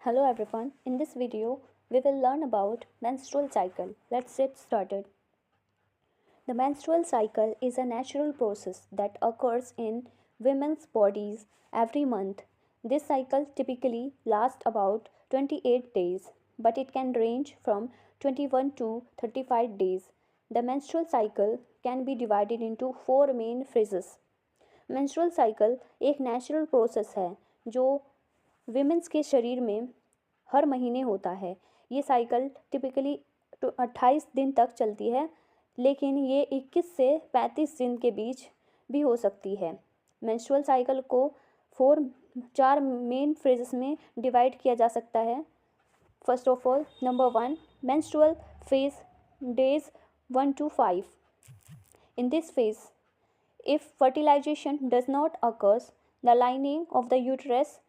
Hello everyone. In this video, we will learn about menstrual cycle. Let's get started. The menstrual cycle is a natural process that occurs in women's bodies every month. This cycle typically lasts about 28 days, but it can range from 21 to 35 days. The menstrual cycle can be divided into four main phases. Menstrual cycle एक natural process है जो women's के शरीर में हर महीने होता है। ये साइकिल टिपिकली 28 दिन तक चलती है, लेकिन ये 21 से 35 दिन के बीच भी हो सकती है। मेंस्ट्रुअल साइकिल को चार मेन फेजेस में डिवाइड किया जा सकता है। First of all, number 1, menstrual phase, days 1 to 5. In this phase, if fertilization does not occur, the lining of the uterus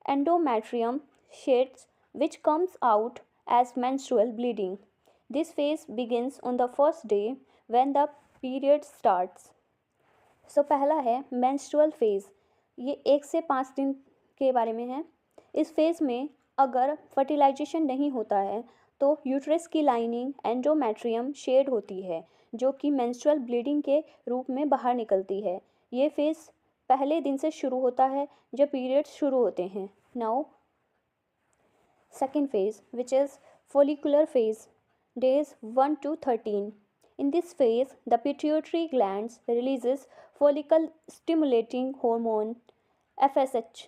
endometrium sheds, which comes out as menstrual bleeding. This phase begins on the first day when the period starts. So पहला है menstrual phase. ये 1 से 5 दिन के बारे में है। इस फेज में अगर फर्टिलाइजेशन नहीं होता है तो यूट्रस की लाइनिंग एंडोमेट्रियम शेड होती है, जो कि मेंस्ट्रुअल ब्लीडिंग के रूप में बाहर निकलती है। ये फेज पहले दिन से शुरू होता है जब पीरियड्स शुरू होते हैं। Now second phase, which is follicular phase, days 1 to 13. In this phase, the pituitary glands releases follicle stimulating hormone FSH,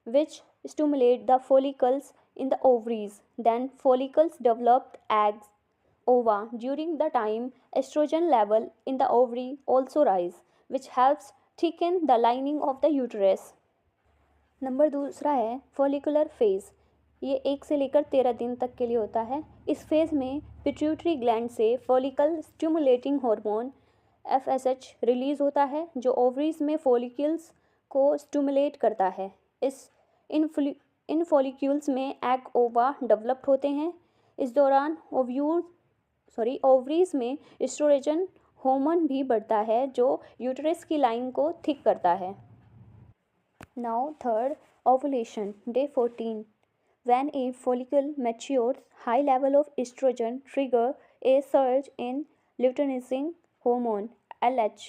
which stimulate the follicles in the ovaries. Then follicles develop eggs, ova. During the time, estrogen level in the ovary also rise, which helps thicken the lining of the uterus. Number दूसरा है follicular phase. ये 1 से लेकर 13 दिन तक के लिए होता है। इस फेज़ में पिट्यूटरी ग्लैंड से follicle stimulating hormone FSH release होता है, जो ओवरीज में फॉलिकल्स को स्टिमुलेट करता है। इन फॉलिक्यूल्स में एग ओवा डेवलप्ड होते हैं। इस दौरान ओवरीज में एस्ट्रोजन हार्मोन भी बढ़ता है, जो यूटरस की लाइन को थिक करता है। Now third, ovulation, day 14. When a follicle matures, high level of estrogen trigger a surge in luteinizing hormone LH.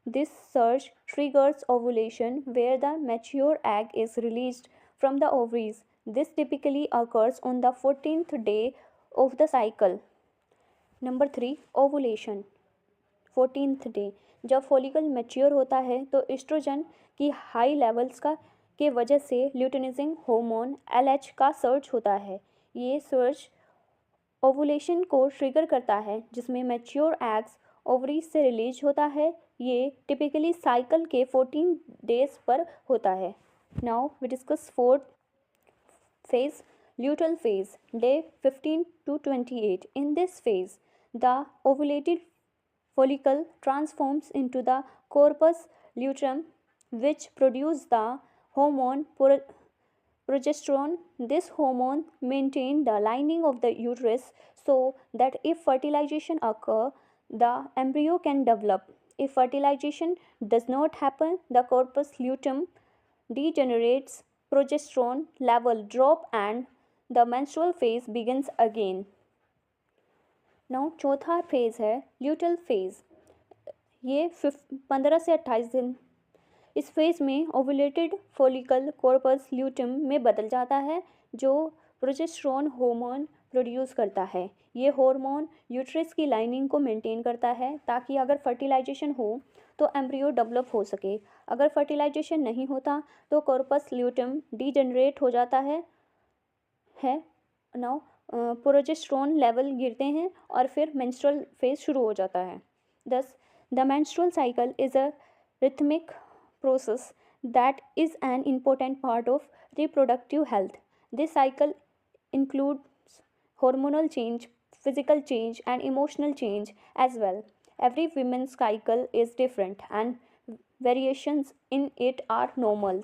This surge triggers ovulation, where the mature egg is released from the ovaries. This typically occurs on the 14th day of the cycle. Number 3, ovulation. 14th day, जब follicle mature होता है तो oestrogen की high levels के वजह से ल्यूटेनिजिंग hormone LH का surge होता है। ये सर्ज ओवुलेशन को ट्रिगर करता है, जिसमें मैच्योर एग्स ओवरीज से रिलीज होता है। ये टिपिकली साइकिल के 14 डेज पर होता है। Now we discuss fourth phase, luteal phase, day 15 to 28. In this phase, the ovulated follicle transforms into the corpus luteum, which produces the hormone progesterone. This hormone maintains the lining of the uterus so that if fertilization occurs, the embryo can develop. If fertilization does not happen, the corpus luteum degenerates, progesterone level drop, and the menstrual phase begins again. Now चौथा phase है luteal phase. ये 15 से 28 दिन। इस phase में ovulated follicle corpus luteum में बदल जाता है, जो प्रोजेस्टेरोन हार्मोन प्रोड्यूस करता है। ये हार्मोन यूट्रस की लाइनिंग को मेंटेन करता है, ताकि अगर फर्टिलाइजेशन हो तो एम्ब्रियो डेवलप हो सके। अगर फर्टिलाइजेशन नहीं होता तो कॉर्पस ल्यूटम डीजेनरेट हो जाता है। नाउ प्रोजेस्टेरोन लेवल गिरते हैं और फिर मेंस्ट्रुअल फेज शुरू हो जाता है। दस, the menstrual cycle is a rhythmic process that is an important part of reproductive health. This cycle includes hormonal change, physical change, and emotional change as well. Every woman's cycle is different, and variations in it are normal.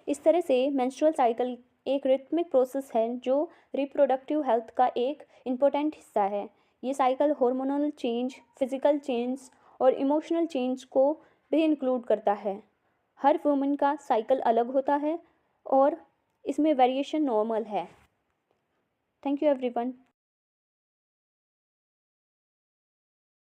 इस तरह से menstrual cycle एक rhythmic process है जो reproductive health का एक important हिस्सा है। ये cycle hormonal change, physical change और इमोशनल चेंज को भी इंक्लूड करता है। हर वुमन का साइकिल अलग होता है और इसमें वेरिएशन नॉर्मल है। Thank you everyone.